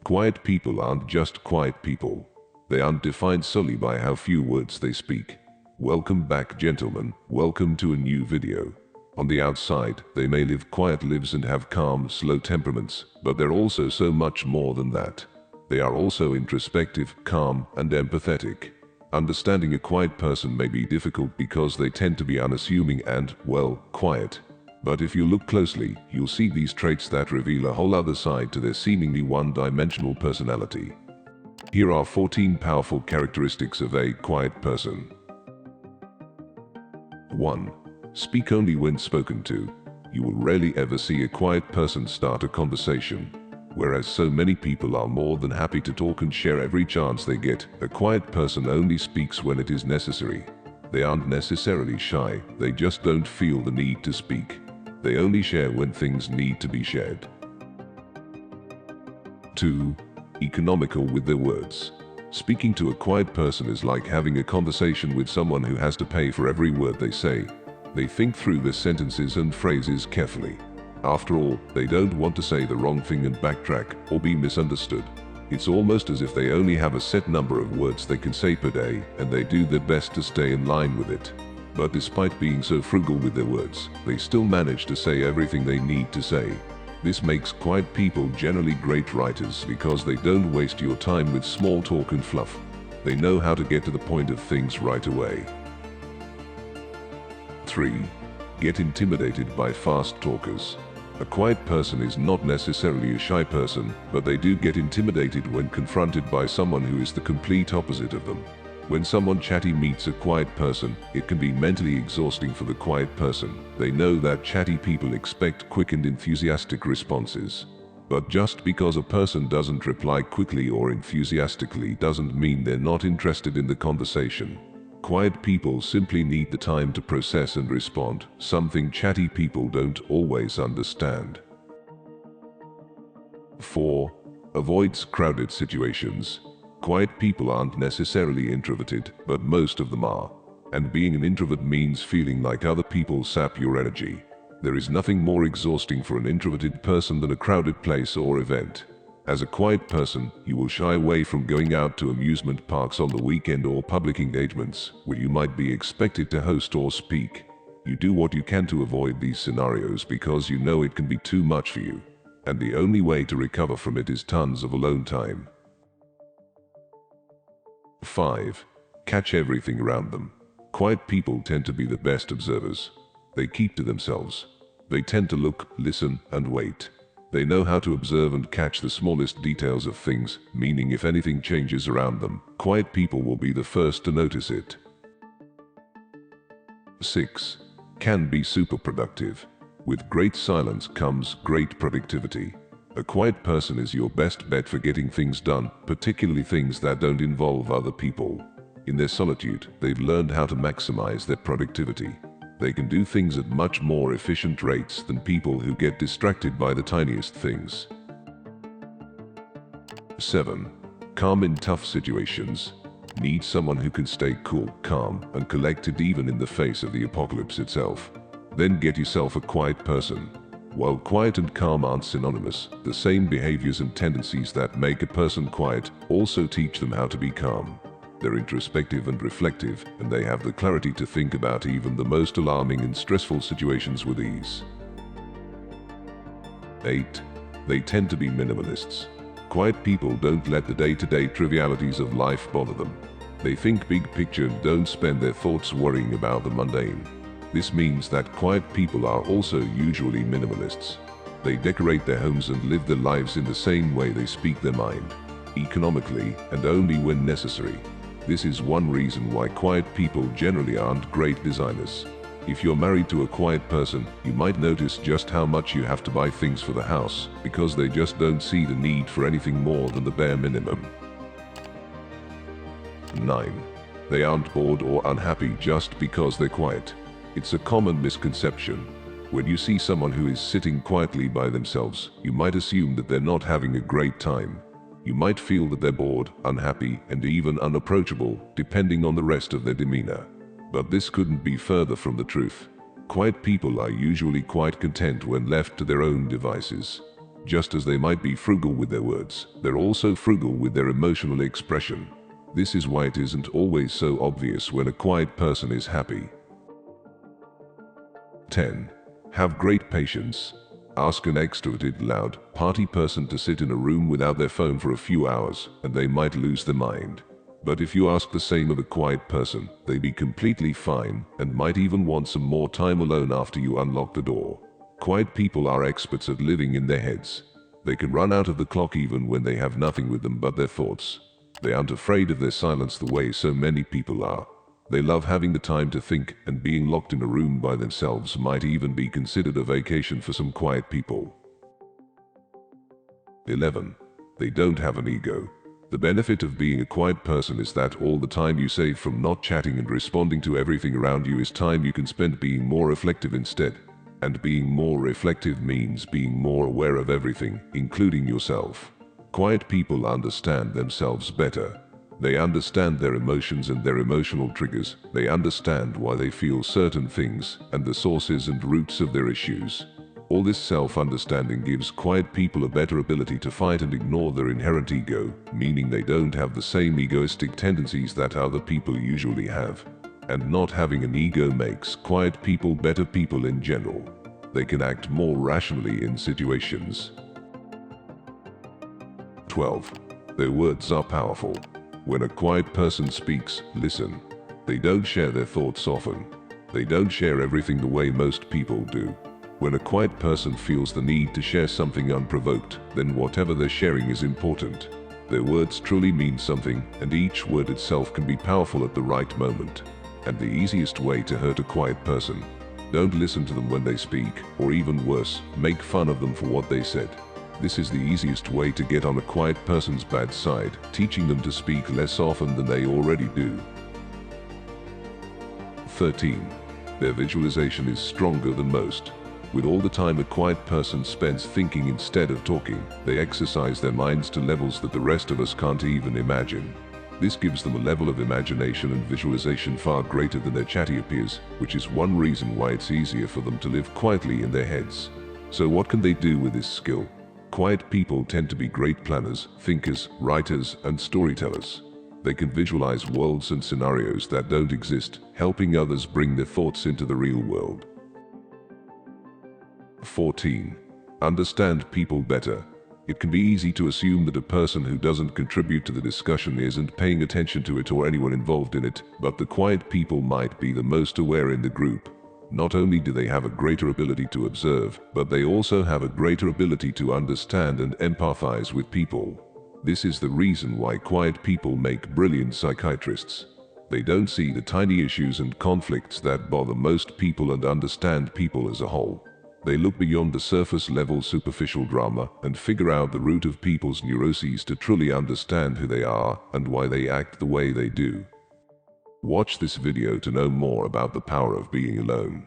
Quiet people aren't just quiet people. They aren't defined solely by how few words they speak. Welcome back, gentlemen. Welcome to a new video. On the outside, they may live quiet lives and have calm, slow temperaments, but they're also so much more than that. They are also introspective, calm, and empathetic. Understanding a quiet person may be difficult because they tend to be unassuming and, well, quiet. But if you look closely, you'll see these traits that reveal a whole other side to their seemingly one-dimensional personality. Here are 14 powerful characteristics of a quiet person. 1. Speak only when spoken to. You will rarely ever see a quiet person start a conversation. Whereas so many people are more than happy to talk and share every chance they get, a quiet person only speaks when it is necessary. They aren't necessarily shy, they just don't feel the need to speak. They only share when things need to be shared. 2. Economical with their words. Speaking to a quiet person is like having a conversation with someone who has to pay for every word they say. They think through their sentences and phrases carefully. After all, they don't want to say the wrong thing and backtrack, or be misunderstood. It's almost as if they only have a set number of words they can say per day, and they do their best to stay in line with it. But despite being so frugal with their words, they still manage to say everything they need to say. This makes quiet people generally great writers because they don't waste your time with small talk and fluff. They know how to get to the point of things right away. 3. Get intimidated by fast talkers. A quiet person is not necessarily a shy person, but they do get intimidated when confronted by someone who is the complete opposite of them. When someone chatty meets a quiet person, it can be mentally exhausting for the quiet person. They know that chatty people expect quick and enthusiastic responses. But just because a person doesn't reply quickly or enthusiastically doesn't mean they're not interested in the conversation. Quiet people simply need the time to process and respond, something chatty people don't always understand. 4. Avoids crowded situations. Quiet people aren't necessarily introverted, but most of them are. And being an introvert means feeling like other people sap your energy. There is nothing more exhausting for an introverted person than a crowded place or event. As a quiet person, you will shy away from going out to amusement parks on the weekend or public engagements, where you might be expected to host or speak. You do what you can to avoid these scenarios because you know it can be too much for you. And the only way to recover from it is tons of alone time. 5. Catch everything around them. Quiet people tend to be the best observers. They keep to themselves. They tend to look, listen, and wait. They know how to observe and catch the smallest details of things, meaning if anything changes around them, quiet people will be the first to notice it. 6. Can be super productive. With great silence comes great productivity. A quiet person is your best bet for getting things done, particularly things that don't involve other people. In their solitude, they've learned how to maximize their productivity. They can do things at much more efficient rates than people who get distracted by the tiniest things. 7. Calm in tough situations. Need someone who can stay cool, calm, and collected even in the face of the apocalypse itself. Then get yourself a quiet person. While quiet and calm aren't synonymous, the same behaviors and tendencies that make a person quiet also teach them how to be calm. They're introspective and reflective, and they have the clarity to think about even the most alarming and stressful situations with ease. 8. They tend to be minimalists. Quiet people don't let the day-to-day trivialities of life bother them. They think big picture and don't spend their thoughts worrying about the mundane. This means that quiet people are also usually minimalists. They decorate their homes and live their lives in the same way they speak their mind, economically and only when necessary. This is one reason why quiet people generally aren't great designers. If you're married to a quiet person, you might notice just how much you have to buy things for the house, because they just don't see the need for anything more than the bare minimum. 9. They aren't bored or unhappy just because they're quiet. It's a common misconception. When you see someone who is sitting quietly by themselves, you might assume that they're not having a great time. You might feel that they're bored, unhappy, and even unapproachable, depending on the rest of their demeanor. But this couldn't be further from the truth. Quiet people are usually quite content when left to their own devices. Just as they might be frugal with their words, they're also frugal with their emotional expression. This is why it isn't always so obvious when a quiet person is happy. 10. Have great patience. Ask an extroverted, loud, party person to sit in a room without their phone for a few hours, and they might lose their mind. But if you ask the same of a quiet person, they'd be completely fine, and might even want some more time alone after you unlock the door. Quiet people are experts at living in their heads. They can run out of the clock even when they have nothing with them but their thoughts. They aren't afraid of their silence the way so many people are. They love having the time to think, and being locked in a room by themselves might even be considered a vacation for some quiet people. 11. They don't have an ego. The benefit of being a quiet person is that all the time you save from not chatting and responding to everything around you is time you can spend being more reflective instead. And being more reflective means being more aware of everything, including yourself. Quiet people understand themselves better. They understand their emotions and their emotional triggers. They understand why they feel certain things, and the sources and roots of their issues. All this self-understanding gives quiet people a better ability to fight and ignore their inherent ego, meaning they don't have the same egoistic tendencies that other people usually have. And not having an ego makes quiet people better people in general. They can act more rationally in situations. 12. Their words are powerful. When a quiet person speaks, listen. They don't share their thoughts often. They don't share everything the way most people do. When a quiet person feels the need to share something unprovoked, then whatever they're sharing is important. Their words truly mean something, and each word itself can be powerful at the right moment. And the easiest way to hurt a quiet person: don't listen to them when they speak, or even worse, make fun of them for what they said. This is the easiest way to get on a quiet person's bad side, teaching them to speak less often than they already do. 13. Their visualization is stronger than most. With all the time a quiet person spends thinking instead of talking, they exercise their minds to levels that the rest of us can't even imagine. This gives them a level of imagination and visualization far greater than their chatty peers, which is one reason why it's easier for them to live quietly in their heads. So what can they do with this skill? Quiet people tend to be great planners, thinkers, writers, and storytellers. They can visualize worlds and scenarios that don't exist, helping others bring their thoughts into the real world. 14. Understand people better. It can be easy to assume that a person who doesn't contribute to the discussion isn't paying attention to it or anyone involved in it, but the quiet people might be the most aware in the group. Not only do they have a greater ability to observe, but they also have a greater ability to understand and empathize with people. This is the reason why quiet people make brilliant psychiatrists. They don't see the tiny issues and conflicts that bother most people and understand people as a whole. They look beyond the surface-level superficial drama and figure out the root of people's neuroses to truly understand who they are and why they act the way they do. Watch this video to know more about the power of being alone.